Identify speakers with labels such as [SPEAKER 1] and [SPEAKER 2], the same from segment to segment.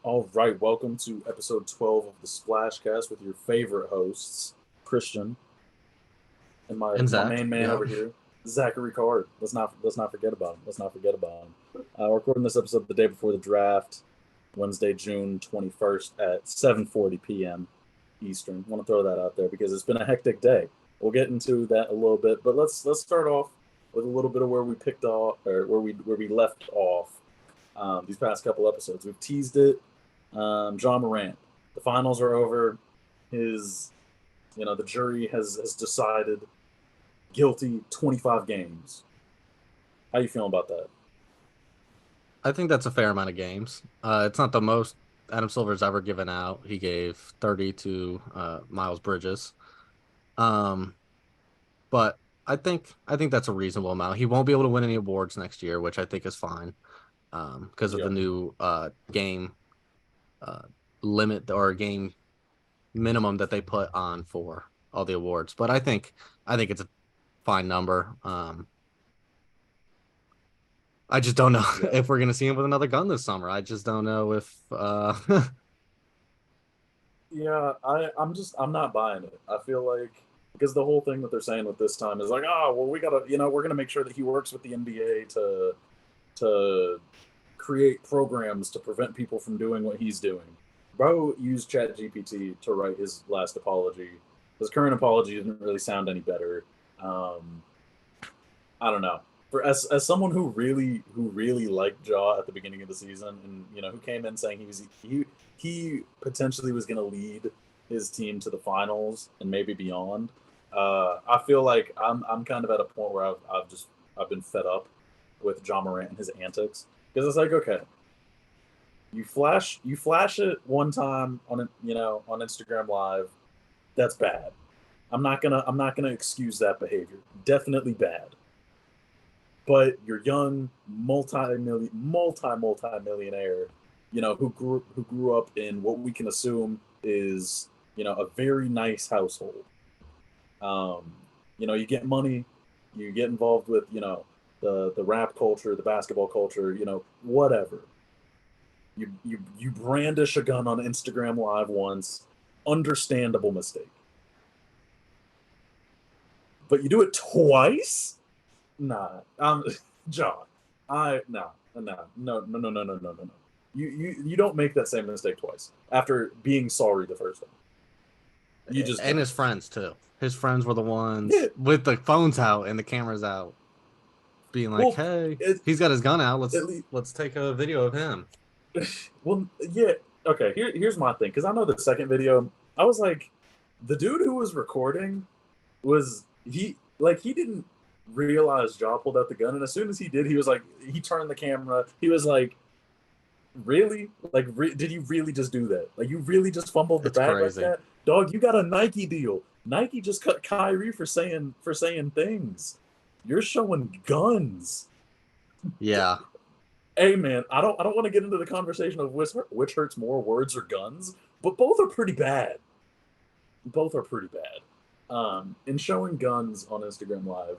[SPEAKER 1] All right, welcome to episode 12 of the SplashCast with your favorite hosts, Christian, and my,
[SPEAKER 2] And
[SPEAKER 1] my
[SPEAKER 2] Zach,
[SPEAKER 1] main man
[SPEAKER 2] yeah.
[SPEAKER 1] over here, Zachary Card. Let's not forget about him. Let's not forget about him. We're recording this episode the day before the draft, Wednesday, June 21st at 7:40 p.m. Eastern. I want to throw that out there because it's been a hectic day. We'll get into that a little bit, but let's start off with a little bit of where we picked off or where we left off these past couple episodes. We've teased it. John Morant. The finals are over. His, the jury has decided guilty. 25 games. How you feeling about that?
[SPEAKER 2] I think that's a fair amount of games. It's not the most Adam Silver's ever given out. He gave 30 to Miles Bridges. Um, but I think that's a reasonable amount. He won't be able to win any awards next year, which I think is fine. Because of the
[SPEAKER 1] Yep.
[SPEAKER 2] new game uh limit or game minimum that they put on for all the awards. But I think it's a fine number. I just don't know
[SPEAKER 1] Yeah.
[SPEAKER 2] if we're gonna see him with another gun this summer. I just don't know if
[SPEAKER 1] Yeah. I'm not buying it. I feel like because the whole thing that they're saying with this time is like, oh well, we gotta, we're gonna make sure that he works with the NBA to create programs to prevent people from doing what he's doing. Bro used ChatGPT to write his last apology. His current apology didn't really sound any better. Um, I don't know. For as someone who really liked Jaw at the beginning of the season, and who came in saying he potentially was going to lead his team to the finals and maybe beyond. I feel like I'm kind of at a point where I've been fed up with John Morant and his antics because it's like, okay, you flash it one time on Instagram Live, that's bad. I'm not gonna excuse that behavior. Definitely bad. But you're young, multi-millionaire, who grew up in what we can assume is a very nice household. Um, you get money, you get involved with the rap culture, the basketball culture, whatever. You brandish a gun on Instagram Live once, understandable mistake. But you do it twice? Nah, John. No. You don't make that same mistake twice after being sorry the first time. You just
[SPEAKER 2] and
[SPEAKER 1] don't.
[SPEAKER 2] his friends too. His friends were the
[SPEAKER 1] Yeah.
[SPEAKER 2] ones with the phones out and the cameras out, being like,
[SPEAKER 1] Well,
[SPEAKER 2] "Hey,
[SPEAKER 1] it,
[SPEAKER 2] he's got his gun out.
[SPEAKER 1] at
[SPEAKER 2] Let's
[SPEAKER 1] least.
[SPEAKER 2] let's take a video of him."
[SPEAKER 1] Well, yeah. Okay. Here's my thing because I know the second video. I was like, the dude who was recording was he didn't realize Jaw pulled out the gun, and as soon as he did, he was like he turned the camera. He was like, really? Like, did you really just do that? Like, you really just fumbled the
[SPEAKER 2] It's
[SPEAKER 1] bag like
[SPEAKER 2] crazy.
[SPEAKER 1] that, dog? You got a Nike deal. Nike just cut Kyrie for saying things. You're showing guns.
[SPEAKER 2] Yeah,
[SPEAKER 1] Hey man, I don't want to get into the conversation of which hurts more, words or guns, but both are pretty bad. Both are pretty bad. And showing guns on Instagram Live,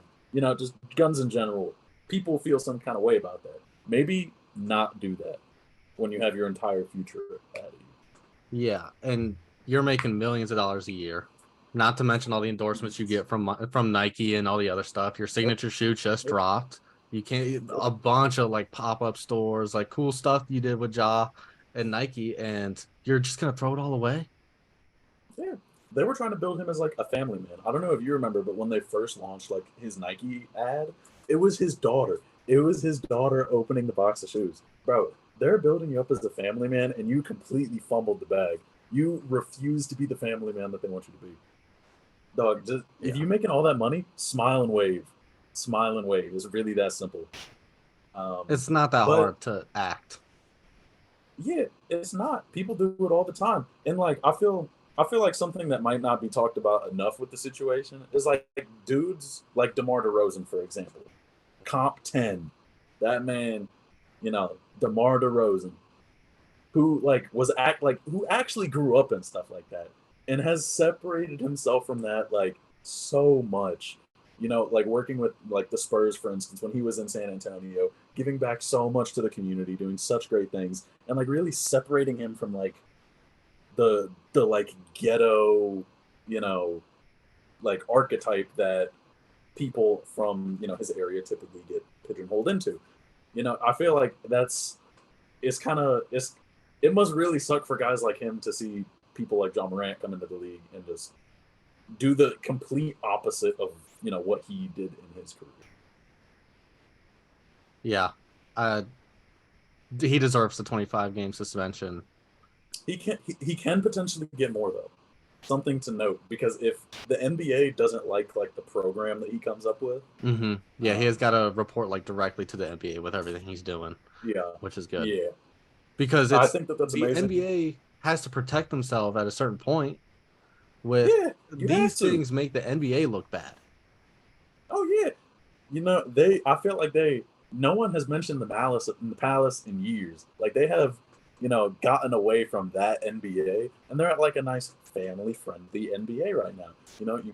[SPEAKER 1] just guns in general, people feel some kind of way about that. Maybe not do that when you have your entire future ahead of you.
[SPEAKER 2] yeah, and you're making millions of dollars a year. Not to mention all the endorsements you get from Nike and all the other stuff. Your
[SPEAKER 1] Yep.
[SPEAKER 2] signature shoe just
[SPEAKER 1] Yep.
[SPEAKER 2] dropped. You can't
[SPEAKER 1] Yep.
[SPEAKER 2] a bunch of like pop up stores, like cool stuff you did with Ja and Nike, and you're just gonna throw it all away.
[SPEAKER 1] Yeah. They were trying to build him as like a family man. I don't know if you remember, but when they first launched like his Nike ad, it was his daughter. It was his daughter opening the box of shoes. Bro, they're building you up as a family man and you completely fumbled the bag. You refuse to be the family man that they want you to be. Dog, just if
[SPEAKER 2] Yeah,
[SPEAKER 1] you're making all that money, smile and wave. Smile and wave. It's really that simple.
[SPEAKER 2] it's not that
[SPEAKER 1] But
[SPEAKER 2] hard to act.
[SPEAKER 1] yeah, it's not. People do it all the time. And like I feel like something that might not be talked about enough with the situation is like dudes like DeMar DeRozan, for example. Comp 10. That man, DeMar DeRozan, who who actually grew up and stuff like that and has separated himself from that like so much. You know, like working with like the Spurs, for instance, when he was in San Antonio, giving back so much to the community, doing such great things, and like really separating him from like the like ghetto, you know, like archetype that people from his area typically get pigeonholed into. You know, I feel like it's kind of it must really suck for guys like him to see people like John Morant come into the league and just do the complete opposite of what he did in his career.
[SPEAKER 2] Yeah. He deserves the 25 game suspension.
[SPEAKER 1] He can potentially get more though. Something to note, because if the NBA doesn't like the program that he comes up with,
[SPEAKER 2] yeah, he has got to report like directly to the NBA with everything he's doing.
[SPEAKER 1] Yeah,
[SPEAKER 2] which is good.
[SPEAKER 1] Yeah,
[SPEAKER 2] because
[SPEAKER 1] I think that's
[SPEAKER 2] the
[SPEAKER 1] amazing.
[SPEAKER 2] NBA has to protect themselves at a certain point. With these things, make the NBA look bad.
[SPEAKER 1] Oh yeah, I feel like no one has mentioned the malice in the palace in years. Like they have, gotten away from that NBA, and they're at like a nice family-friendly NBA right now. You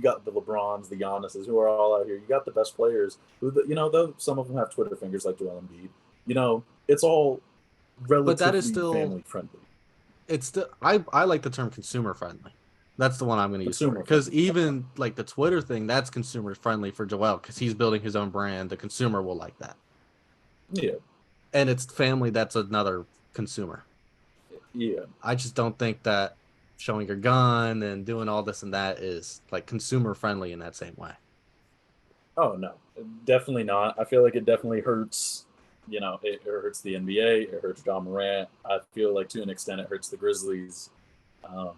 [SPEAKER 1] got the LeBrons, the Giannis's, who are all out here. You got the best players who, though some of them have Twitter fingers like Joel Embiid. It's all relatively
[SPEAKER 2] but that is still
[SPEAKER 1] family-friendly.
[SPEAKER 2] It's still I like the term consumer-friendly. That's the one I'm going to use for it. Because even like the Twitter thing, that's consumer friendly for Joel because he's building his own brand. The consumer will like that.
[SPEAKER 1] Yeah.
[SPEAKER 2] And it's family, that's another consumer.
[SPEAKER 1] Yeah.
[SPEAKER 2] I just don't think that showing your gun and doing all this and that is like consumer friendly in that same way.
[SPEAKER 1] Oh, no. Definitely not. I feel like it definitely hurts. It hurts the NBA. It hurts John Morant. I feel like to an extent it hurts the Grizzlies. I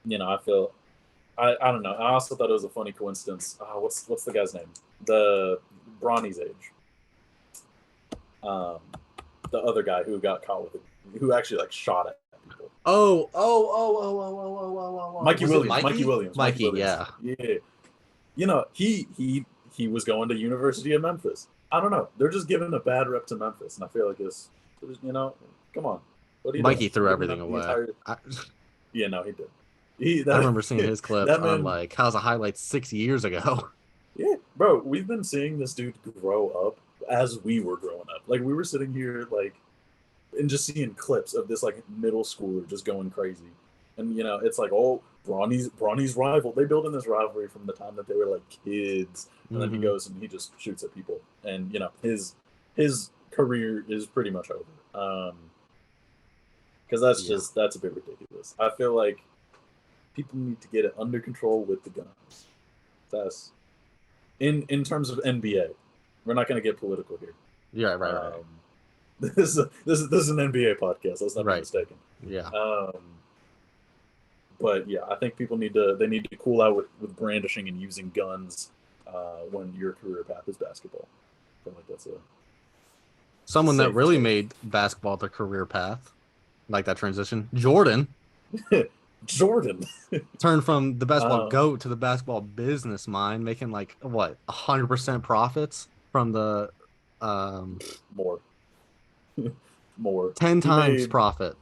[SPEAKER 1] don't know. I also thought it was a funny coincidence. What's the guy's name? The Bronny's age. The other guy who got caught with it, who actually like shot at people.
[SPEAKER 2] Oh.
[SPEAKER 1] Mikey Williams.
[SPEAKER 2] Mikey, yeah.
[SPEAKER 1] He was going to University of Memphis. I don't know. They're just giving a bad rep to Memphis, and I feel like come on. What are you
[SPEAKER 2] Mikey
[SPEAKER 1] doing?
[SPEAKER 2] threw everything away.
[SPEAKER 1] Yeah, no, he did.
[SPEAKER 2] I remember seeing his clip on like How's a Highlight 6 years ago.
[SPEAKER 1] Yeah, bro, we've been seeing this dude grow up as we were growing up. Like we were sitting here like and just seeing clips of this like middle schooler just going crazy. And it's like, oh, Bronny's rival. They built in this rivalry from the time that they were like kids. And then he goes and he just shoots at people. And his career is pretty much over. Because that's a bit ridiculous. I feel like people need to get it under control with the guns. That's in terms of NBA. We're not going to get political here.
[SPEAKER 2] Yeah, right.
[SPEAKER 1] This is an NBA podcast. Let's not be mistaken.
[SPEAKER 2] Yeah.
[SPEAKER 1] But yeah, I think people need to cool out with brandishing and using guns when your career path is basketball. I feel like that's
[SPEAKER 2] someone that really made basketball their career path, like that transition. Jordan turned from the basketball goat to the basketball business mind, making like what 100% profits from the
[SPEAKER 1] more
[SPEAKER 2] 10 times profit,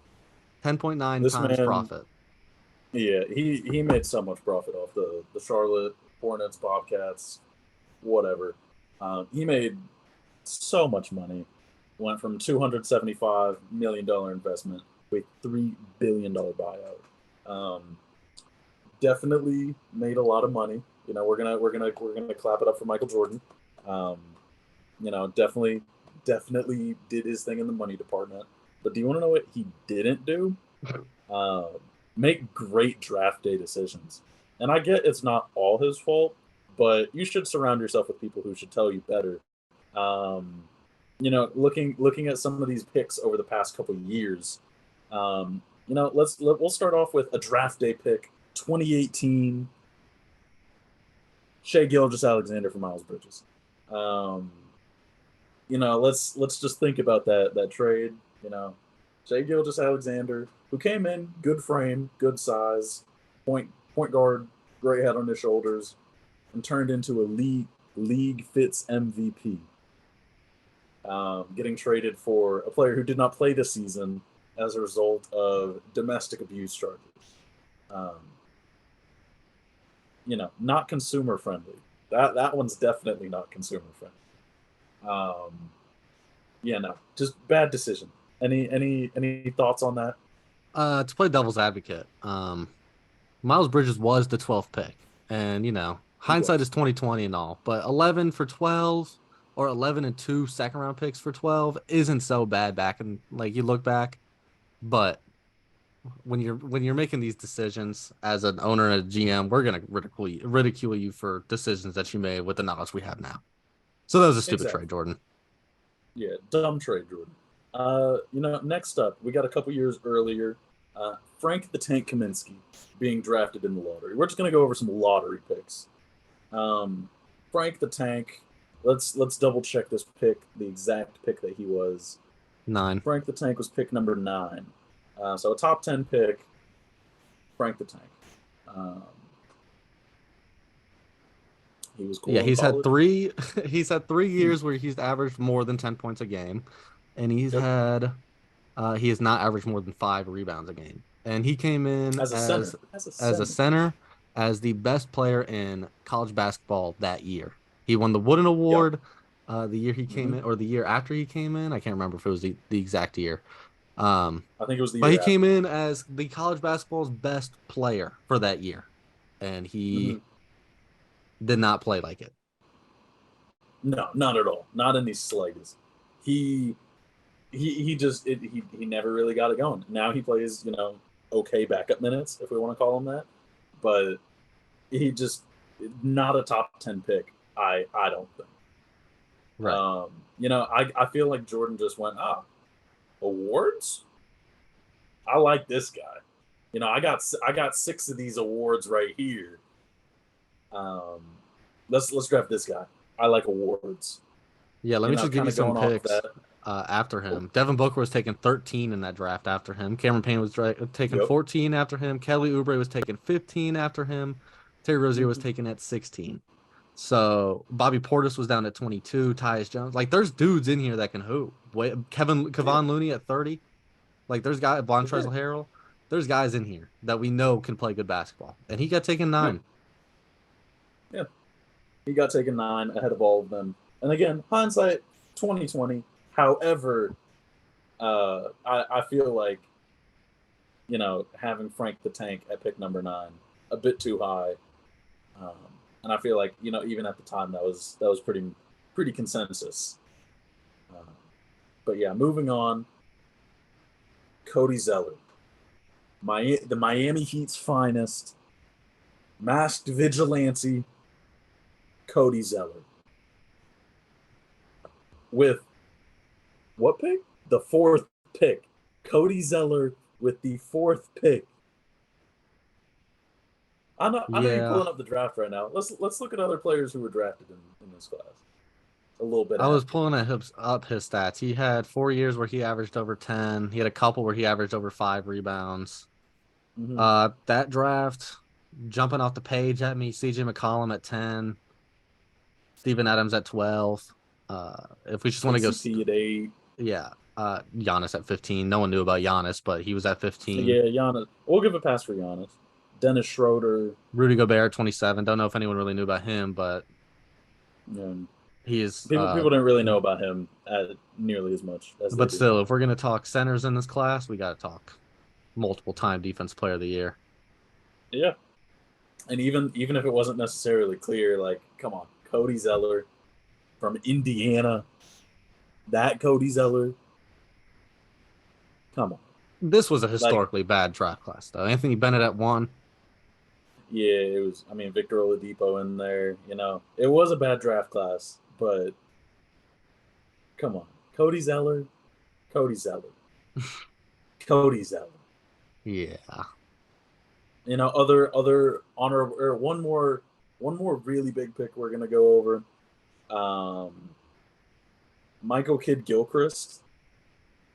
[SPEAKER 2] 10.9 times profit.
[SPEAKER 1] Yeah, he made so much profit off the Charlotte Hornets, Bobcats, whatever. He made so much money. Went from $275 million investment to a $3 billion buyout. Definitely made a lot of money. We're gonna clap it up for Michael Jordan. Definitely did his thing in the money department. But do you want to know what he didn't do? Make great draft day decisions. And I get it's not all his fault, but you should surround yourself with people who should tell you better. Looking at some of these picks over the past couple of years, we'll start off with a draft day pick, 2018, Shai Gilgeous-Alexander for Miles Bridges. Let's just think about that trade. Shai Gilgeous-Alexander, who came in, good frame, good size, point guard, great head on his shoulders, and turned into a league fits MVP. Getting traded for a player who did not play this season as a result of domestic abuse charges. Not consumer friendly. That one's definitely not consumer friendly. Yeah, no, just bad decision. Any thoughts on that?
[SPEAKER 2] To play devil's advocate, Miles Bridges was the 12th pick, and
[SPEAKER 1] He
[SPEAKER 2] hindsight is
[SPEAKER 1] was.
[SPEAKER 2] 2020 and all, but 11 for 12 or 11 and two second round picks for 12 isn't so bad back and like you look back, but when you're making these decisions as an owner and a GM, we're gonna ridicule you for decisions that you made with the knowledge we have now. So that was a stupid trade,
[SPEAKER 1] Exactly.
[SPEAKER 2] Jordan.
[SPEAKER 1] Yeah, dumb trade, Jordan. Next up, we got a couple years earlier, Frank the Tank Kaminsky being drafted in the lottery. We're just gonna go over some lottery picks. Um, Frank the Tank. Let's double check this pick, the exact pick that he was.
[SPEAKER 2] 9.
[SPEAKER 1] Frank the Tank was pick number 9. So a top 10 pick, Frank the Tank. Um, he was cool
[SPEAKER 2] Yeah,
[SPEAKER 1] in
[SPEAKER 2] he's had
[SPEAKER 1] college.
[SPEAKER 2] three. He's had 3 years where he's averaged more than 10 points a game, and
[SPEAKER 1] Yep.
[SPEAKER 2] he has not averaged more than 5 rebounds a game. And he came in
[SPEAKER 1] As a center. As a
[SPEAKER 2] as a
[SPEAKER 1] center.
[SPEAKER 2] center, as the best player in college basketball that year. He won the Wooden
[SPEAKER 1] Yep.
[SPEAKER 2] Award the year he came
[SPEAKER 1] Hmm.
[SPEAKER 2] in, or the year after he came in. I can't remember if it was the exact year. Um,
[SPEAKER 1] I think it was the
[SPEAKER 2] but he
[SPEAKER 1] year
[SPEAKER 2] came
[SPEAKER 1] after.
[SPEAKER 2] in as the college basketball's best player for that year, and
[SPEAKER 1] Hmm.
[SPEAKER 2] he did not play like it.
[SPEAKER 1] No, not at all. Not in the slightest. He he just he never really got it going. Now he plays, okay backup minutes, if we want to call him that. But he just not a top 10 pick. I don't think.
[SPEAKER 2] Right.
[SPEAKER 1] I feel like Jordan just went, awards. I like this guy. I got 6 of these awards right here. Um, let's draft this guy. I like awards.
[SPEAKER 2] Yeah, let me just give
[SPEAKER 1] Kind
[SPEAKER 2] you
[SPEAKER 1] of
[SPEAKER 2] some
[SPEAKER 1] going off
[SPEAKER 2] picks
[SPEAKER 1] that.
[SPEAKER 2] after
[SPEAKER 1] Oh,
[SPEAKER 2] him. Devin Booker was taken 13 in that draft after him. Cameron Payne was taken
[SPEAKER 1] yep.
[SPEAKER 2] 14 after him. Kelly Oubre was taken 15 after him. Terry Rozier was
[SPEAKER 1] Mhm.
[SPEAKER 2] taken at 16. So Bobby Portis was down at 22. Tyus Jones, like there's dudes in here that can hoop.
[SPEAKER 1] Yeah,
[SPEAKER 2] Kevon Looney at 30. Like there's guys,
[SPEAKER 1] yeah,
[SPEAKER 2] Bontrezl Harrell. There's guys in here that we know can play good basketball, and he got taken
[SPEAKER 1] yep,
[SPEAKER 2] 9.
[SPEAKER 1] yeah. He got taken 9 ahead of all of them. And again, hindsight 2020. However, I feel like having Frank the Tank at pick number 9 a bit too high. Um, and I feel like even at the time that was pretty consensus. Um, but yeah, moving on. Cody Zeller, the Miami Heat's finest, masked vigilante, Cody Zeller, with what pick? The 4th pick. Cody Zeller with the 4th pick. I know you're
[SPEAKER 2] Yeah,
[SPEAKER 1] pulling up the draft right now. Let's look at other players who were drafted in this class a little bit
[SPEAKER 2] I was
[SPEAKER 1] after.
[SPEAKER 2] pulling up his stats. He had 4 years where he averaged over 10. He had a couple where he averaged over 5 rebounds.
[SPEAKER 1] Mm-hmm.
[SPEAKER 2] That draft, jumping off the page at me, CJ McCollum at 10, Steven Adams at 12. If we just want to go,
[SPEAKER 1] KCP at 8.
[SPEAKER 2] yeah, Giannis at 15. No one knew about Giannis, but he was at 15.
[SPEAKER 1] Yeah, Giannis. We'll give a pass for Giannis. Dennis Schroeder.
[SPEAKER 2] Rudy Gobert, 27. Don't know if anyone really knew about him, but
[SPEAKER 1] Um,
[SPEAKER 2] he is,
[SPEAKER 1] people didn't really know about him nearly as much as they
[SPEAKER 2] but
[SPEAKER 1] do now.
[SPEAKER 2] still, if we're going to talk centers in this class, we got to talk multiple time defense player of the year.
[SPEAKER 1] Yeah, and even if it wasn't necessarily clear, like, come on, Cody Zeller from Indiana, that Cody Zeller, come on,
[SPEAKER 2] This was a
[SPEAKER 1] like,
[SPEAKER 2] historically bad draft class, though. Anthony Bennett at 1.
[SPEAKER 1] yeah, it was. I mean, Victor Oladipo in there. It was a bad draft class, but come on, Cody Zeller, Cody Zeller, Cody Zeller.
[SPEAKER 2] Yeah.
[SPEAKER 1] Other honor or one more really big pick we're gonna go over. Michael Kidd Gilchrist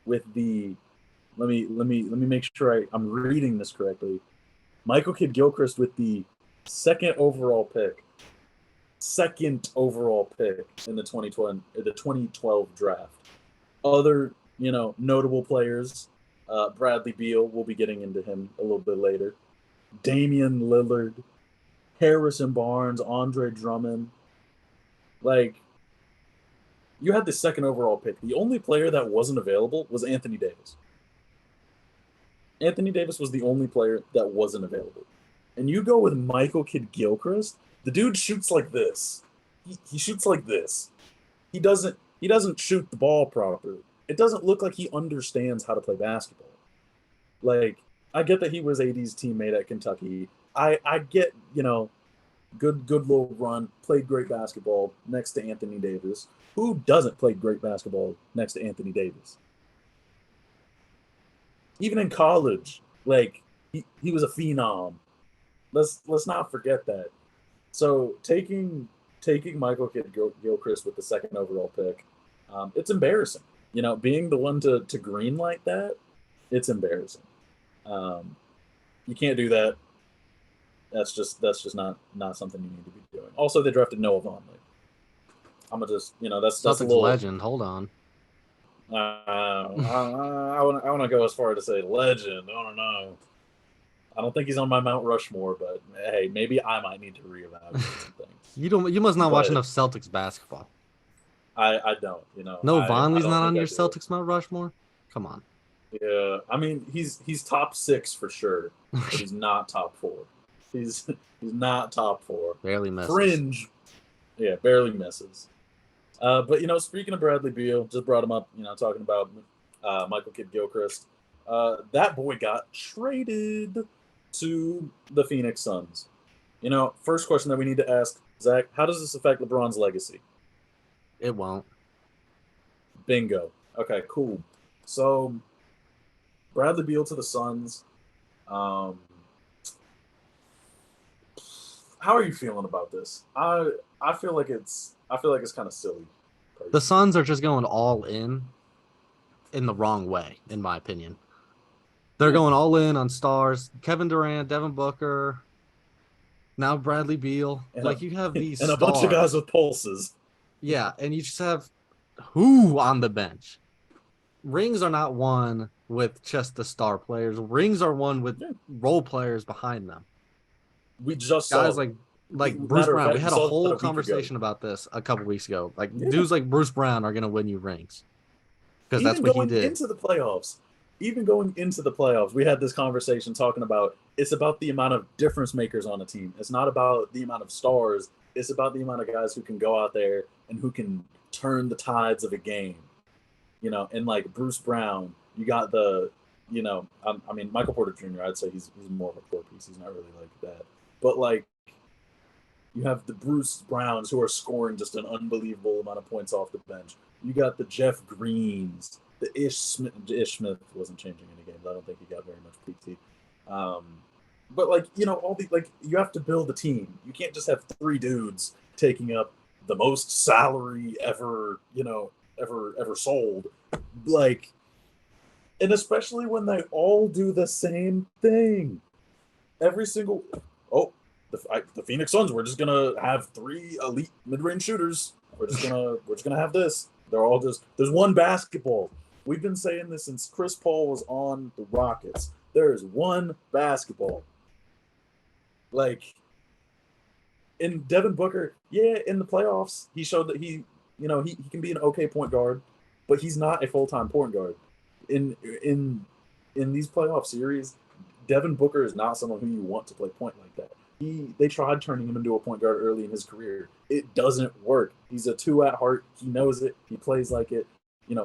[SPEAKER 1] with the let me make sure I'm reading this correctly. Michael Kidd Gilchrist with the second overall pick in the 2012 draft. Other notable players, Bradley Beal. We'll be getting into him a little bit later. Damian Lillard, Harrison Barnes, Andre Drummond. Like, you had the second overall pick. The only player that wasn't available was Anthony Davis. Anthony Davis was the only player that wasn't available. And you go with Michael Kidd-Gilchrist, the dude shoots like this. He shoots like this. He doesn't shoot the ball properly. It doesn't look like he understands how to play basketball. Like, I get that he was AD's teammate at Kentucky. I get, good little run, played great basketball next to Anthony Davis. Who doesn't play great basketball next to Anthony Davis? Even in college, like he was a phenom. Let's not forget that. So taking Michael Kidd Gilchrist with the second overall pick, it's embarrassing. Being the one to green like that, it's embarrassing. Um, you can't do that. That's just not something you need to be doing. Also, they drafted Noah Vonleh. I'm gonna just that's a
[SPEAKER 2] Celtics
[SPEAKER 1] little
[SPEAKER 2] legend. Hold on.
[SPEAKER 1] I want to go as far to say legend. I don't know. I don't think he's on my Mount Rushmore, but hey, maybe I might need to reevaluate some things.
[SPEAKER 2] You must not watch
[SPEAKER 1] But
[SPEAKER 2] enough Celtics basketball.
[SPEAKER 1] I don't.
[SPEAKER 2] No,
[SPEAKER 1] I
[SPEAKER 2] Vonleh's
[SPEAKER 1] don't
[SPEAKER 2] not on
[SPEAKER 1] think I
[SPEAKER 2] your
[SPEAKER 1] do.
[SPEAKER 2] Celtics Mount Rushmore. Come on.
[SPEAKER 1] Yeah, I mean he's top 6 for sure, but he's not top 4. He's not top 4.
[SPEAKER 2] Barely misses.
[SPEAKER 1] Fringe, yeah, barely misses. But speaking of Bradley Beal, just brought him up. Talking about Michael Kidd Gilchrist. That boy got traded to the Phoenix Suns. First question that we need to ask, Zach, how does this affect LeBron's legacy?
[SPEAKER 2] It won't.
[SPEAKER 1] Bingo. Okay, cool. So Bradley Beal to the Suns. How are you feeling about this? I feel like it's kind of silly.
[SPEAKER 2] The Suns are just going all in the wrong way, in my opinion. They're going all in on stars. Kevin Durant, Devin Booker, now Bradley Beal. You have these
[SPEAKER 1] and a
[SPEAKER 2] stars.
[SPEAKER 1] bunch of guys with pulses.
[SPEAKER 2] Yeah, and you just have who on the bench? Rings are not won with just the star players. Rings are won with role players behind them.
[SPEAKER 1] We just
[SPEAKER 2] guys
[SPEAKER 1] saw
[SPEAKER 2] like Bruce Brown. We had a whole conversation about this a couple weeks ago. Dudes like Bruce Brown are gonna win you rings because that's what he did.
[SPEAKER 1] Even going into the playoffs, we had this conversation talking about it's about the amount of difference makers on a team. It's not about the amount of stars. It's about the amount of guys who can go out there and who can turn the tides of a game. And like Bruce Brown, you got I mean, Michael Porter Jr., I'd say he's more of a core piece. He's not really like that. But like, you have the Bruce Browns who are scoring just an unbelievable amount of points off the bench. You got the Jeff Greens, the Ish Smith wasn't changing any games. I don't think he got very much PT. But all the you have to build a team. You can't just have 3 dudes taking up the most salary ever sold. And especially when they all do the same thing. Every single the Phoenix Suns, we're just gonna have 3 elite mid-range shooters. We're just gonna have this. They're all there's one basketball. We've been saying this since Chris Paul was on the Rockets. There is one basketball. In Devin Booker, in the playoffs, he showed that he can be an okay point guard, but he's not a full-time point guard. In these playoff series, Devin Booker is not someone who you want to play point like that. They tried turning him into a point guard early in his career. It doesn't work. He's a 2 at heart. He knows it. He plays like it.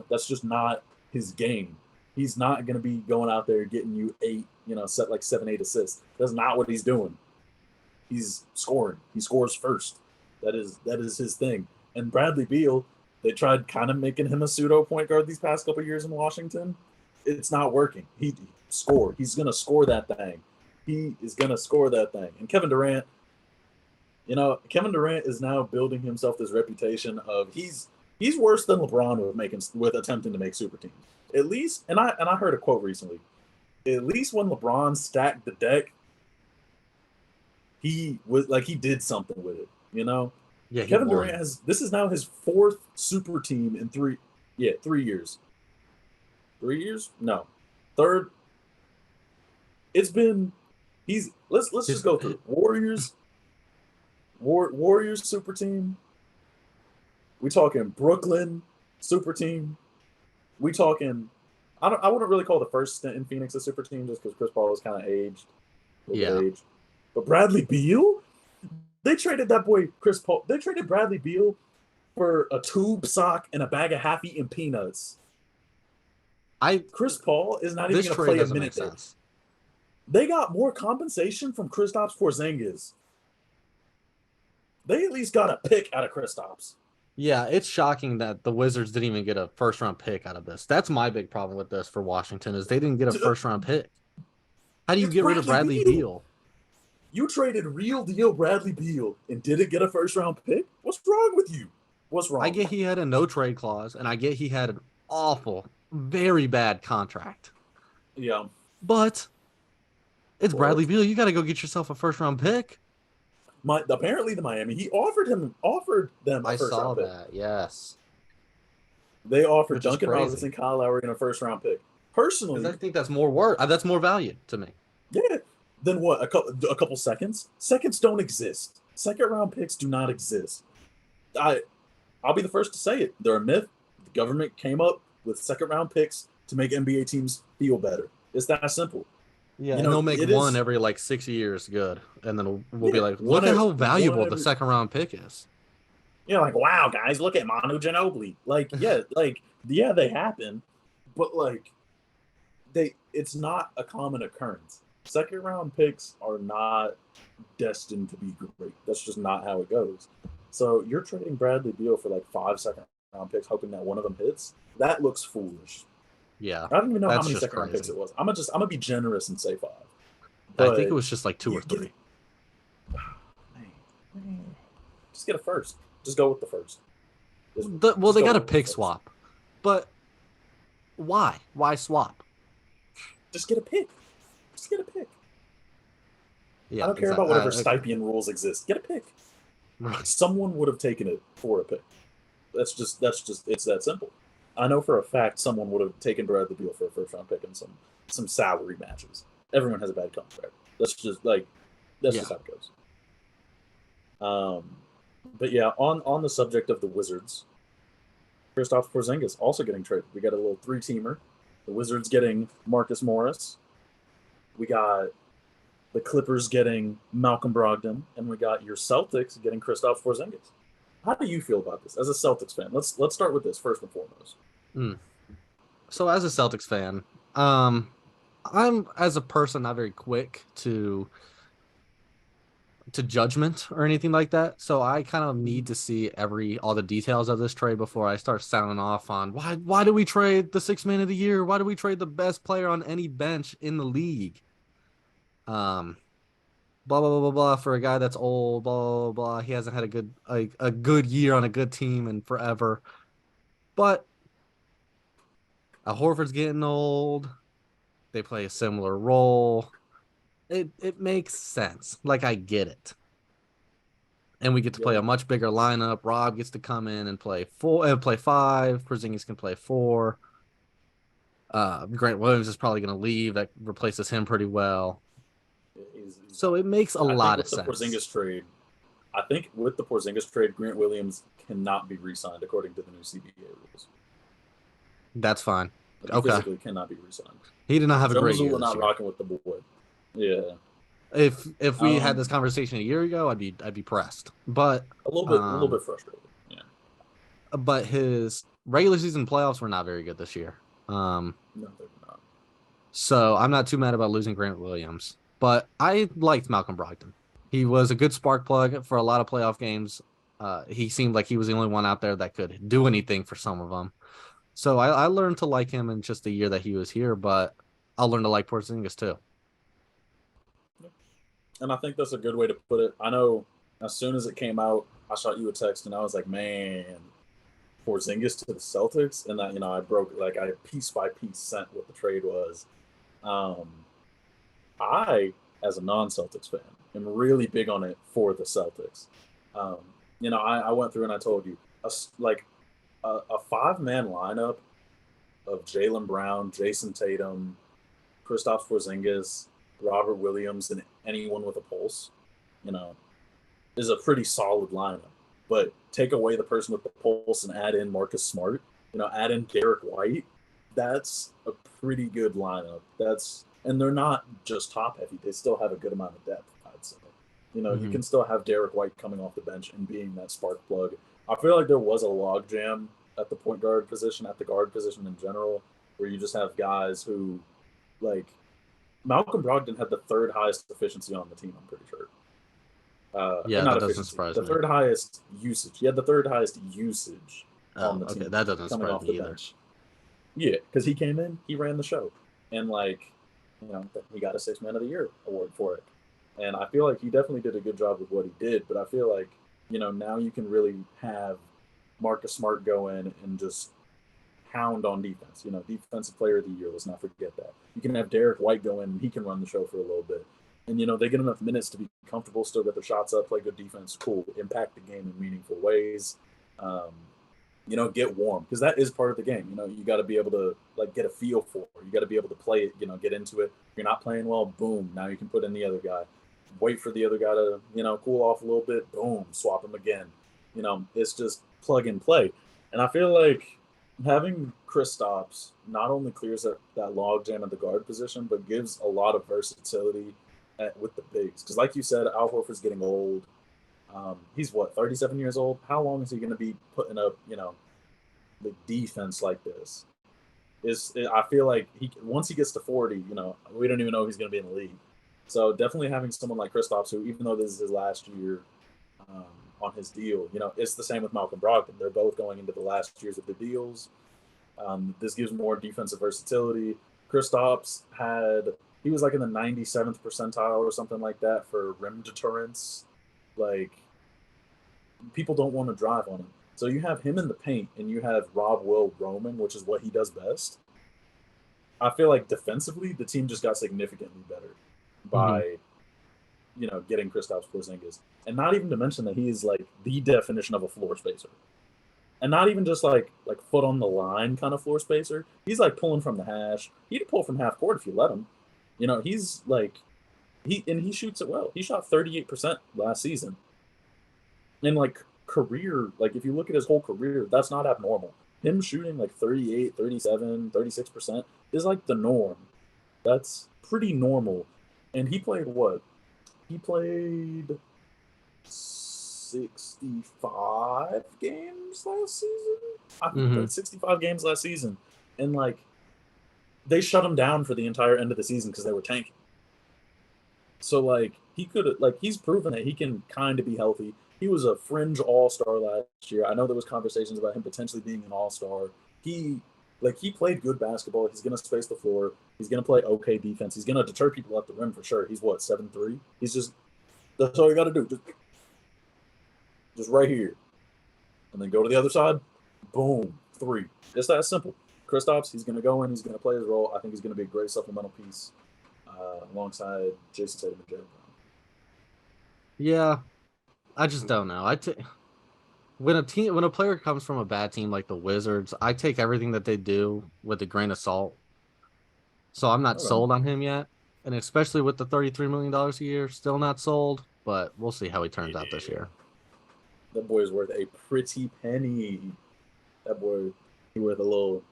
[SPEAKER 1] That's just not his game. He's not going to be going out there getting you 8, set like 7, 8 assists. That's not what he's doing. He's scoring. He scores first. That is his thing. And Bradley Beal, they tried kind of making him a pseudo point guard these past couple of years in Washington. It's not working. He's going to score that thing. He is going to score that thing. And Kevin Durant, is now building himself this reputation of he's worse than LeBron with attempting to make super teams. At least, and I heard a quote recently. At least when LeBron stacked the deck, he did something with it.
[SPEAKER 2] Yeah,
[SPEAKER 1] Kevin Durant this is now his 4th super team in 3 years. 3 years? No. 3rd. It's been let's just go through it. Warriors super team, We talking Brooklyn super team. We talking. I wouldn't really call the first stint in Phoenix a super team just because Chris Paul was kind of aged, a little
[SPEAKER 2] Yeah.
[SPEAKER 1] bit aged. But Bradley Beal, they traded that boy Chris Paul. They traded Bradley Beal for a tube sock and a bag of half-eaten peanuts.
[SPEAKER 2] I
[SPEAKER 1] Chris Paul is not even
[SPEAKER 2] this
[SPEAKER 1] going to
[SPEAKER 2] trade
[SPEAKER 1] play a
[SPEAKER 2] doesn't make
[SPEAKER 1] minute there.
[SPEAKER 2] sense.
[SPEAKER 1] They got more compensation from Kristaps Porzingis. They at least got a pick out of Kristaps.
[SPEAKER 2] Yeah, it's shocking that the Wizards didn't even get a first round pick out of this. That's my big problem with this for Washington is they didn't get a first round pick. How do you
[SPEAKER 1] It's
[SPEAKER 2] get rid of Bradley Beal?
[SPEAKER 1] You traded real deal Bradley Beal and didn't get a first round pick? What's wrong with you? What's wrong?
[SPEAKER 2] I get he had a no trade clause, and I get he had an awful, very bad contract.
[SPEAKER 1] Yeah.
[SPEAKER 2] But it's Bradley Beal. You got to go get yourself a first round pick.
[SPEAKER 1] Apparently the Miami Heat offered them a first round pick.
[SPEAKER 2] That. Yes.
[SPEAKER 1] They offered Duncan Robinson, Kyle Lowry, and a first round pick. Personally,
[SPEAKER 2] I think that's more worth. That's more value to me.
[SPEAKER 1] Yeah. Then what? A couple seconds? Seconds don't exist. Second round picks do not exist. I'll be the first to say it. They're a myth. The government came up with second round picks to make NBA teams feel better. It's that simple.
[SPEAKER 2] Yeah, and they'll make one every like 6 years good, and then we'll be like, look at how valuable the second round pick is.
[SPEAKER 1] Yeah, like wow, guys, look at Manu Ginobili. Like, yeah, they happen, but like, it's not a common occurrence. Second round picks are not destined to be great. That's just not how it goes. So you're trading Bradley Beal for like 5 second round picks, hoping that one of them hits. That looks foolish.
[SPEAKER 2] Yeah,
[SPEAKER 1] I don't even know how many second round picks it was. I'm gonna be generous and say 5.
[SPEAKER 2] I think it was just like 2 or 3.
[SPEAKER 1] Just get a first. Just go with the first.
[SPEAKER 2] They got a pick swap, but why? Why swap?
[SPEAKER 1] Just get a pick. Just get a pick.
[SPEAKER 2] Yeah,
[SPEAKER 1] I don't care about whatever Stipian rules exist. Get a pick. Right. Someone would have taken it for a pick. That's just it's that simple. I know for a fact someone would have taken Bradley Beal for a first round pick in some salary matches. Everyone has a bad contract. That's just how it goes. But yeah, on the subject of the Wizards, Kristaps Porzingis also getting traded. We got a little 3-teamer. The Wizards getting Marcus Morris. We got the Clippers getting Malcolm Brogdon, and we got your Celtics getting Kristaps Porzingis. How do you feel about this as a Celtics fan? Let's start with this first and foremost.
[SPEAKER 2] So as a Celtics fan, I'm as a person not very quick to judgment or anything like that. So I kind of need to see all the details of this trade before I start sounding off on why do we trade the 6th man of the year? Why do we trade the best player on any bench in the league? Blah blah blah blah blah for a guy that's old, blah blah blah. He hasn't had a good year on a good team in forever. But Horford's getting old. They play a similar role. It makes sense. Like I get it. And we get to play a much bigger lineup. Rob gets to come in and play 5. Porzingis can play 4. Grant Williams is probably going to leave. That replaces him pretty well. So it makes a lot of sense.
[SPEAKER 1] Porzingis trade, I think with the Porzingis trade, Grant Williams cannot be re-signed according to the new CBA rules.
[SPEAKER 2] That's fine.
[SPEAKER 1] He physically cannot be re-signed.
[SPEAKER 2] He did not have a great year.
[SPEAKER 1] Not rocking with the boy. Yeah.
[SPEAKER 2] If we had this conversation a year ago, I'd be pressed. But
[SPEAKER 1] a little bit frustrated. Yeah.
[SPEAKER 2] But his regular season playoffs were not very good this year.
[SPEAKER 1] No, they're not.
[SPEAKER 2] So I'm not too mad about losing Grant Williams. But I liked Malcolm Brogdon. He was a good spark plug for a lot of playoff games. He seemed like he was the only one out there that could do anything for some of them. So I learned to like him in just the year that he was here, but I'll learn to like Porzingis too.
[SPEAKER 1] And I think that's a good way to put it. I know as soon as it came out, I shot you a text and I was like, man, Porzingis to the Celtics. And that, I broke, I piece by piece sent what the trade was. I, as a non-Celtics fan, am really big on it for the Celtics. I went through and I told you, a 5-man lineup of Jaylen Brown, Jason Tatum, Kristaps Porzingis, Robert Williams, and anyone with a pulse, is a pretty solid lineup. but take away the person with the pulse and add in Marcus Smart, add in Derek White. That's a pretty good lineup. And they're not just top heavy. They still have a good amount of depth, I'd say. You can still have Derek White coming off the bench and being that spark plug. I feel like there was a logjam at the point guard position, at the guard position in general, where you just have guys who, like, Malcolm Brogdon had the third highest efficiency on the team, I'm pretty sure.
[SPEAKER 2] Yeah,
[SPEAKER 1] not
[SPEAKER 2] that doesn't
[SPEAKER 1] efficiency,
[SPEAKER 2] surprise
[SPEAKER 1] the
[SPEAKER 2] me.
[SPEAKER 1] third highest usage. He had the third highest usage on the team.
[SPEAKER 2] Okay, that doesn't
[SPEAKER 1] coming
[SPEAKER 2] surprise
[SPEAKER 1] off
[SPEAKER 2] me
[SPEAKER 1] the
[SPEAKER 2] either.
[SPEAKER 1] bench. Yeah, because he came in, he ran the show, and he got a 6 Man of the Year award for it. And I feel like he definitely did a good job with what he did. But I feel like now you can really have Marcus Smart go in and just hound on defense. Defensive Player of the Year. Let's not forget that. You can have Derek White go in, and he can run the show for a little bit. And they get enough minutes to be comfortable, still get their shots up, play good defense, cool, impact the game in meaningful ways. Get warm, because that is part of the game. You got to be able to get a feel for it. You got to be able to play it, get into it. If you're not playing well, boom, now you can put in the other guy. Wait for the other guy to, cool off a little bit, boom, swap him again. It's just plug and play. And I feel like having Kristaps not only clears that log jam at the guard position, but gives a lot of versatility with the bigs. Because like you said, Al Horford's getting old. He's 37 years old. How long is he going to be putting up, the defense like this? I feel like once he gets to 40, we don't even know if he's going to be in the league. So definitely having someone like Kristaps, who, even though this is his last year on his deal, it's the same with Malcolm Brogdon. They're both going into the last years of the deals. This gives more defensive versatility. Kristaps he was in the 97th percentile or something like that for rim deterrence. People don't want to drive on him. So you have him in the paint, and you have Rob Will roaming, which is what he does best. I feel like defensively, the team just got significantly better by, getting Kristaps Porzingis. And not even to mention that he is the definition of a floor spacer. And not even just foot on the line kind of floor spacer. He's pulling from the hash. He'd pull from half court if you let him. He's he shoots it well. He shot 38% last season. And career, if you look at his whole career, that's not abnormal. Him shooting 38, 37, 36% is the norm. That's pretty normal. And he played what? He played 65 games last season? I think he played 65 games last season. And they shut him down for the entire end of the season because they were tanking. So he could he's proven that he can kind of be healthy. He was a fringe all-star last year. I know there was conversations about him potentially being an all-star. He played good basketball. He's going to space the floor. He's going to play okay defense. He's going to deter people at the rim for sure. He's 7'3". That's all you got to do. Just right here. And then go to the other side. Boom. 3. It's that simple. Kristaps, he's going to go in. He's going to play his role. I think he's going to be a great supplemental piece alongside Jason Tatum and Jaylen Brown.
[SPEAKER 2] Yeah. I just don't know. When a player comes from a bad team like the Wizards, I take everything that they do with a grain of salt. So I'm not sold on him yet, and especially with the $33 million a year, still not sold. But we'll see how he turns out this year.
[SPEAKER 1] That boy is worth a pretty penny. That boy, he worth a little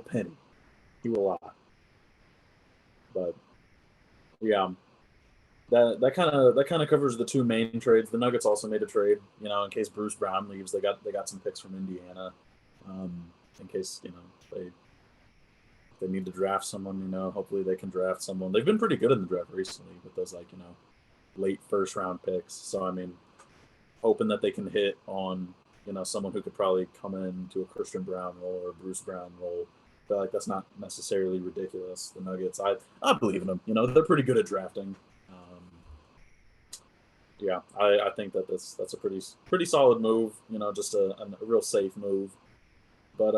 [SPEAKER 1] penny. He will lie. But yeah. That kind of covers the two main trades. The Nuggets also made a trade, in case Bruce Brown leaves. They got some picks from Indiana, in case they need to draft someone. Hopefully they can draft someone. They've been pretty good in the draft recently with those late first round picks. So I mean, hoping that they can hit on someone who could probably come into a Christian Brown role or a Bruce Brown role. I feel like that's not necessarily ridiculous. The Nuggets, I believe in them. They're pretty good at drafting. Yeah, I think that's a pretty solid move. Just a real safe move. But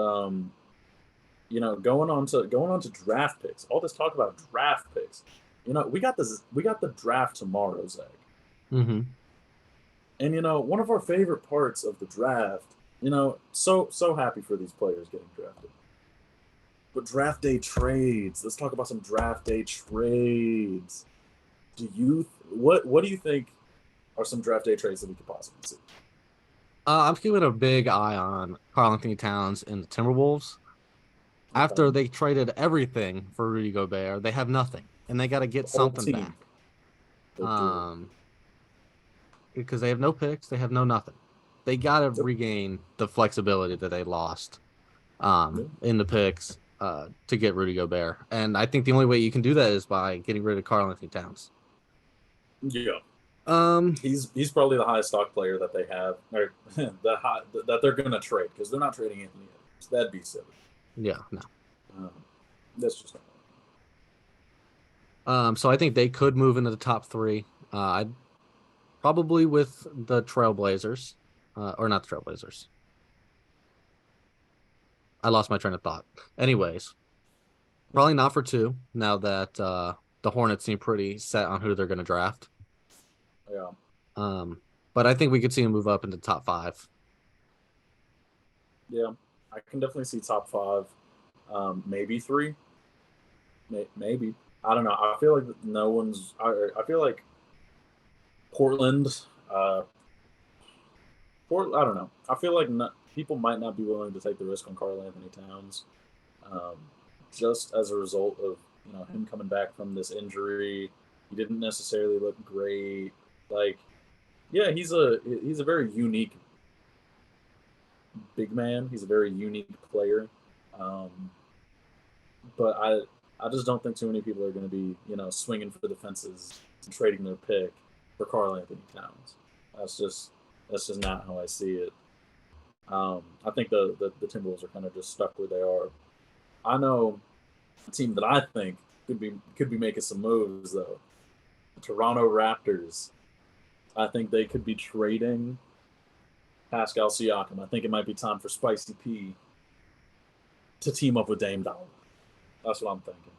[SPEAKER 1] going on to draft picks. All this talk about draft picks. We got the draft tomorrow, Zach.
[SPEAKER 2] Mm-hmm.
[SPEAKER 1] And one of our favorite parts of the draft. So happy for these players getting drafted. But draft day trades. Let's talk about some draft day trades. What do you think? are some draft day trades that we could possibly see?
[SPEAKER 2] I'm keeping a big eye on Karl Anthony Towns and the Timberwolves. After
[SPEAKER 1] Okay.
[SPEAKER 2] they traded everything for Rudy Gobert, they have nothing, and they got to
[SPEAKER 1] The
[SPEAKER 2] get
[SPEAKER 1] whole
[SPEAKER 2] something
[SPEAKER 1] team.
[SPEAKER 2] back.
[SPEAKER 1] They do.
[SPEAKER 2] Um, because they have no picks, they have no nothing. They got to
[SPEAKER 1] Yep.
[SPEAKER 2] regain the flexibility that they lost
[SPEAKER 1] Yeah.
[SPEAKER 2] in the picks to get Rudy Gobert, and I think the only way you can do that is by getting rid of Karl Anthony Towns.
[SPEAKER 1] Yeah.
[SPEAKER 2] Um,
[SPEAKER 1] He's probably the highest stock player that they have, or that they're going to trade because they're not trading Anthony Edwards. That'd be silly.
[SPEAKER 2] yeah, no.
[SPEAKER 1] Um, that's just not.
[SPEAKER 2] So I think they could move into the top three. I'd probably with the Trailblazers, or not the Trailblazers. I lost my train of thought. Anyways, probably not for two. Now that the Hornets seem pretty set on who they're going to draft.
[SPEAKER 1] Yeah.
[SPEAKER 2] Um, but I think we could see him move up into top five.
[SPEAKER 1] Yeah. I can definitely see top five, maybe three, maybe. I don't know. I feel like no one's. I feel like Portland. I don't know. I feel like people might not be willing to take the risk on Karl Anthony Towns, um, just as a result of him coming back from this injury. He didn't necessarily look great. Like, yeah, he's a very unique big man. He's a very unique player, um, but I just don't think too many people are going to be swinging for the fences and trading their pick for Karl Anthony Towns. That's just that's just not how I see it. I think the Timberwolves are kind of just stuck where they are. I know a team that I think could be making some moves though. The Toronto Raptors. I think they could be trading Pascal Siakam. I think it might be time for Spicy P to team up with Dame Dollar. That's what I'm thinking.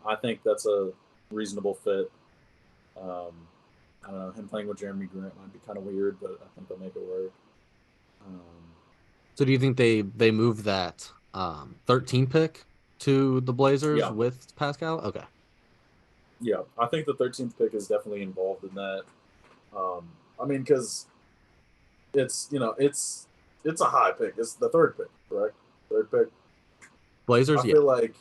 [SPEAKER 1] I think that's a reasonable fit. Um, I don't know. Him playing with Jeremy Grant might be kind of weird, but I think they'll make it work. Um,
[SPEAKER 2] So do you think they move that 13 pick to the Blazers
[SPEAKER 1] yeah,
[SPEAKER 2] with Pascal? Okay.
[SPEAKER 1] yeah. I think the 13th pick is definitely involved in that. Um, I mean, because it's a high pick. It's the third pick, correct? Third pick.
[SPEAKER 2] Blazers,
[SPEAKER 1] I
[SPEAKER 2] yeah.
[SPEAKER 1] feel like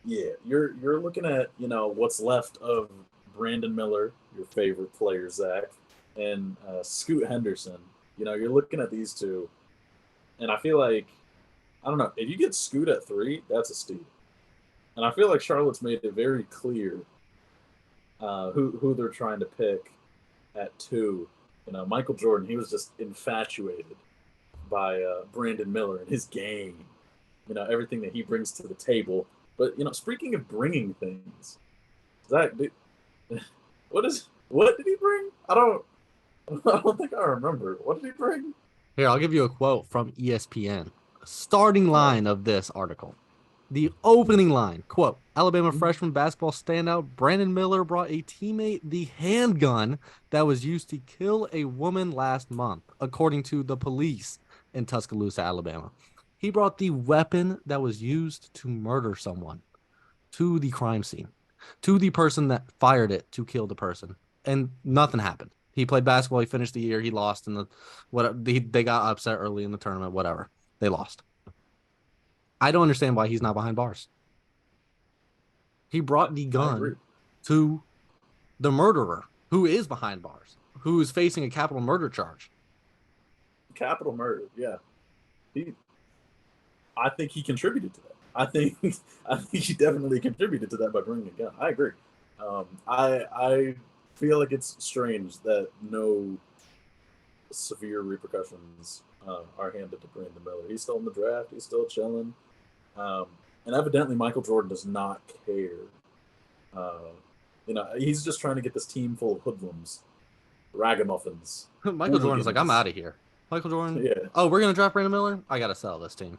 [SPEAKER 1] yeah, you're looking at what's left of Brandon Miller, your favorite player, Zach, and Scoot Henderson. You're looking at these two, and I feel like I don't know if you get Scoot at three, that's a steal. And I feel like Charlotte's made it very clear who they're trying to pick at two. Michael Jordan, he was just infatuated by Brandon Miller and his game. Everything that he brings to the table. But speaking of bringing things, Zach, what did he bring? I don't I don't think I remember. What did he bring?
[SPEAKER 2] Here, I'll give you a quote from ESPN. Starting
[SPEAKER 1] All right.
[SPEAKER 2] line of this article. The opening line, quote, Alabama freshman basketball standout Brandon Miller brought a teammate the handgun that was used to kill a woman last month, according to the police in Tuscaloosa, Alabama. He brought the weapon that was used to murder someone to the crime scene, to the person that fired it to kill the person, and nothing happened. He played basketball. He finished the year. He lost in the what? They got upset early in the tournament. Whatever. They lost. I don't understand why he's not behind bars. He
[SPEAKER 1] I,
[SPEAKER 2] brought the
[SPEAKER 1] I
[SPEAKER 2] gun
[SPEAKER 1] agree.
[SPEAKER 2] to the murderer who is behind bars, who is facing a capital murder charge.
[SPEAKER 1] Capital murder. Yeah. He I think he contributed to that. I think he definitely contributed to that by bringing a gun. I agree. I feel like it's strange that no severe repercussions are handed to Brandon Miller. He's still in the draft. He's still chilling. Um, and evidently, Michael Jordan does not care. He's just trying to get this team full of hoodlums, ragamuffins,
[SPEAKER 2] Michael Jordan's like, I'm
[SPEAKER 1] hooligans.
[SPEAKER 2] out of here. Michael Jordan,
[SPEAKER 1] Yeah,
[SPEAKER 2] oh, we're gonna draft Brandon Miller. I gotta sell this team.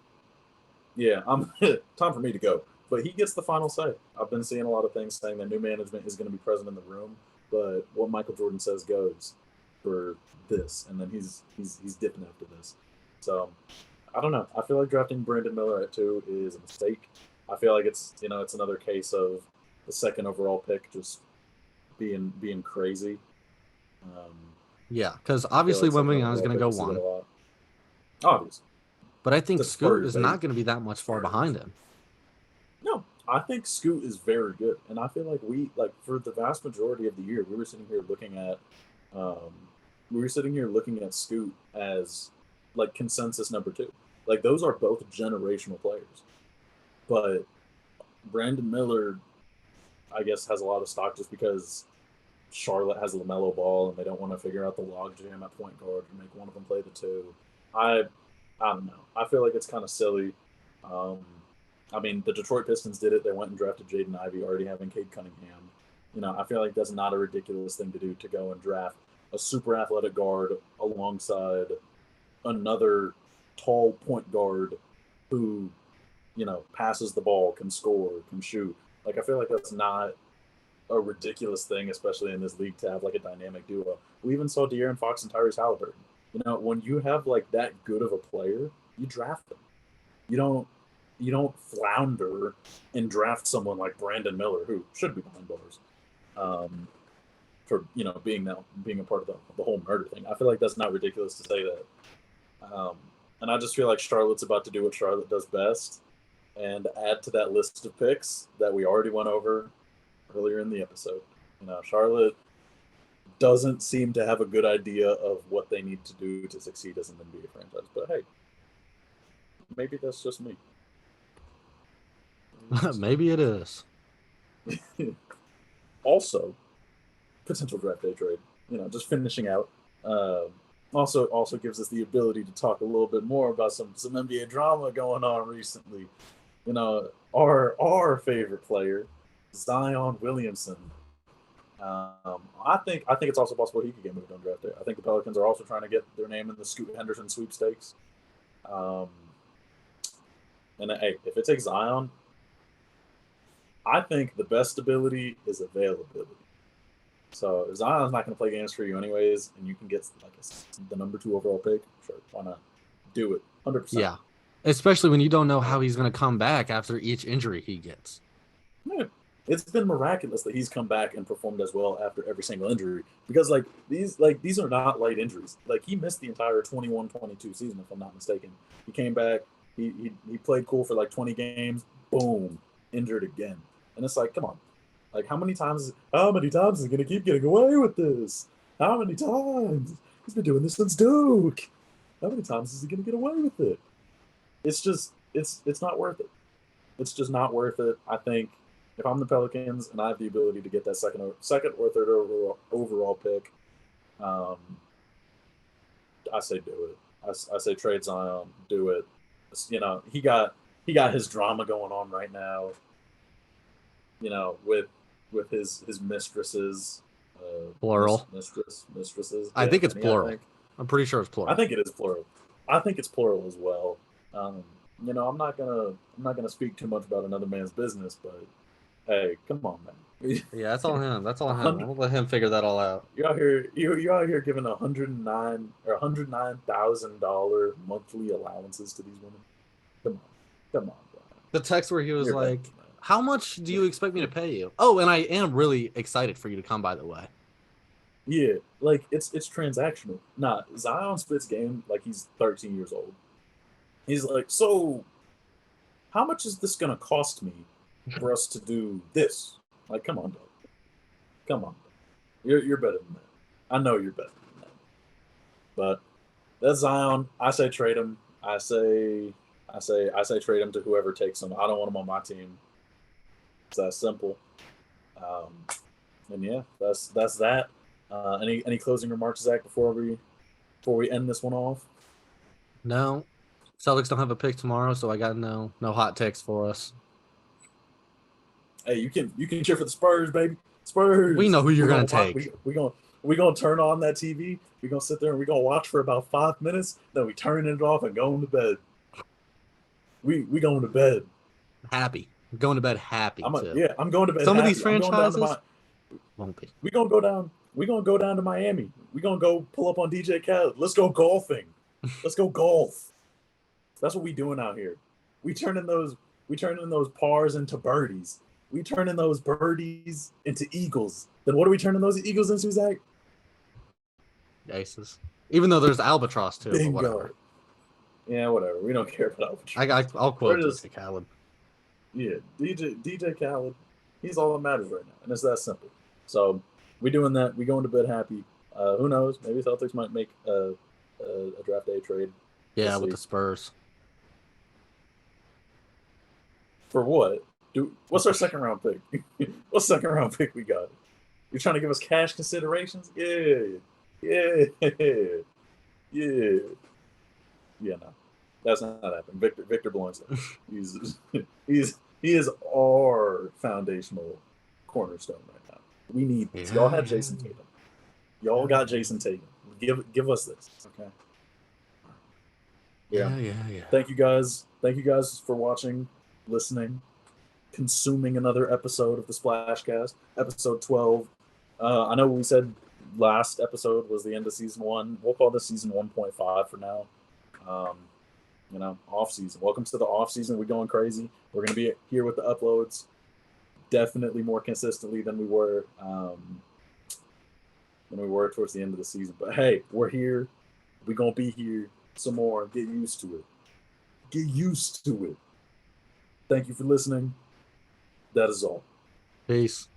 [SPEAKER 1] yeah. I'm time for me to go. But he gets the final say. I've been seeing a lot of things saying that new management is going to be present in the room, but what Michael Jordan says goes for this, and then he's dipping after this. So I don't know. I feel like drafting Brandon Miller at two is a mistake. I feel like it's another case of the second overall pick just being crazy.
[SPEAKER 2] Yeah, because
[SPEAKER 1] I feel
[SPEAKER 2] obviously
[SPEAKER 1] like second
[SPEAKER 2] Wembanyama is
[SPEAKER 1] overall
[SPEAKER 2] going to
[SPEAKER 1] pick,
[SPEAKER 2] go
[SPEAKER 1] we see that a
[SPEAKER 2] 1.
[SPEAKER 1] lot. Obviously,
[SPEAKER 2] But I think
[SPEAKER 1] the
[SPEAKER 2] Scoot
[SPEAKER 1] Spurs,
[SPEAKER 2] is
[SPEAKER 1] baby.
[SPEAKER 2] not going to be that much far behind him.
[SPEAKER 1] No, I think Scoot is very good, and I feel like for the vast majority of the year, we were sitting here looking at Scoot as like consensus number 2. Like those are both generational players, but Brandon Miller, I guess, has a lot of stock just because Charlotte has LaMelo Ball and they don't want to figure out the logjam at point guard and make one of them play the 2. I I don't know. I feel like it's kind of silly. Um, I mean, the Detroit Pistons did it. They went and drafted Jaden Ivey, already having Cade Cunningham. I feel like that's not a ridiculous thing to do, to go and draft a super athletic guard alongside another tall point guard who, passes the ball, can score, can shoot. Like, I feel like that's not a ridiculous thing, especially in this league, to have like a dynamic duo. We even saw De'Aaron Fox and Tyrese Halliburton. When you have like that good of a player, you draft them. You don't flounder and draft someone like Brandon Miller, who should be behind bars, for being a part of the whole murder thing. I feel like that's not ridiculous to say that. And I just feel like Charlotte's about to do what Charlotte does best and add to that list of picks that we already went over earlier in the episode. Charlotte doesn't seem to have a good idea of what they need to do to succeed as an NBA franchise. But hey, maybe that's just me.
[SPEAKER 2] Maybe it is.
[SPEAKER 1] Also, potential draft day trade. Just finishing out. Also gives us the ability to talk a little bit more about some NBA drama going on recently. Our favorite player, Zion Williamson. I think it's also possible he could get moved on draft day. I think the Pelicans are also trying to get their name in the Scoot Henderson sweepstakes. And hey, if it takes Zion, I think the best ability is availability. So if Zion's not going to play games for you anyways, and you can get the number 2 overall pick, sure, why not? Do it, 100%.
[SPEAKER 2] Yeah, especially when you don't know how he's going to come back after each injury he gets.
[SPEAKER 1] Yeah. It's been miraculous that he's come back and performed as well after every single injury, because these are not light injuries. Like, he missed the entire 21-22 season, if I'm not mistaken. He came back, he played cool for like 20 games, boom, injured again. And it's like, come on. Like, how many times is he going to keep getting away with this? How many times? He's been doing this since Duke. How many times is he going to get away with it? It's just, it's not worth it. It's just not worth it. I think if I'm the Pelicans and I have the ability to get that second or third overall pick, I say do it. I say trade Zion, do it. He got his drama going on right now. With his mistresses.
[SPEAKER 2] Plural.
[SPEAKER 1] Mistresses.
[SPEAKER 2] I think it's plural. I'm pretty sure it's plural.
[SPEAKER 1] I think it is plural. I think it's plural as well. I'm not gonna speak too much about another man's business, but hey, come on, man.
[SPEAKER 2] Yeah, that's all him. That's all him. We'll let him figure that all out.
[SPEAKER 1] You're out here giving $109,000 monthly allowances to these women. Come on, bro.
[SPEAKER 2] The text where he was like, "How much do you expect me to pay you?" Oh, and I am really excited for you to come, by the way.
[SPEAKER 1] Yeah, like it's transactional. Nah, Zion spits game like he's 13 years old. He's like, so how much is this gonna cost me for us to do this? Like, come on, dog. Come on. You're better than that. I know you're better than that. But that's Zion. I say trade him. I say trade him to whoever takes him. I don't want him on my team. It's that simple. And yeah, that's that. Any closing remarks, Zach, before we end this one off?
[SPEAKER 2] No. Celtics don't have a pick tomorrow, so I got no hot takes for us.
[SPEAKER 1] Hey, you can cheer for the Spurs, baby. Spurs.
[SPEAKER 2] We know who you're gonna take.
[SPEAKER 1] We're gonna turn on that TV. We're gonna sit there and we're gonna watch for about 5 minutes. Then we turn it off and go to bed. We going to bed.
[SPEAKER 2] Happy. I'm going to bed happy.
[SPEAKER 1] I'm going to bed.
[SPEAKER 2] Some
[SPEAKER 1] happy.
[SPEAKER 2] of these franchises won't be.
[SPEAKER 1] We're gonna go down to Miami. We're gonna go pull up on DJ Khaled. Let's go golfing. Let's go golf. That's what we doing out here. We turning those pars into birdies. we turning those birdies into eagles. Then what are we turning those eagles into, Zach?
[SPEAKER 2] Aces. Even though there's albatross too,
[SPEAKER 1] Bingo.
[SPEAKER 2] but whatever.
[SPEAKER 1] Yeah, whatever. We don't care about albatross.
[SPEAKER 2] I'll quote
[SPEAKER 1] Just,
[SPEAKER 2] DJ Khaled.
[SPEAKER 1] Yeah, DJ Khaled. He's all that matters right now, and it's that simple. So we doing that. We going to bed happy. Who knows? Maybe Celtics might make a draft day trade.
[SPEAKER 2] Yeah, with the Spurs.
[SPEAKER 1] For what? What's our second round pick? What second round pick we got? You're trying to give us cash considerations? Yeah. No, that's not happening. Victor Blanchard. He is our foundational cornerstone right now. We need this. Y'all have Jason Tatum. Y'all got Jason Tatum. Give us this, okay?
[SPEAKER 2] Yeah.
[SPEAKER 1] Thank you guys for watching, listening, consuming another episode of the SplashCast, episode 12. I know we said last episode was the end of season 1. We'll call this season 1.5 for now. Off season. Welcome to the off season. We're going crazy. We're gonna be here with the uploads, definitely more consistently than we were towards the end of the season. But hey, we're here. We're gonna be here some more. Get used to it. Thank you for listening. That is all.
[SPEAKER 2] Peace.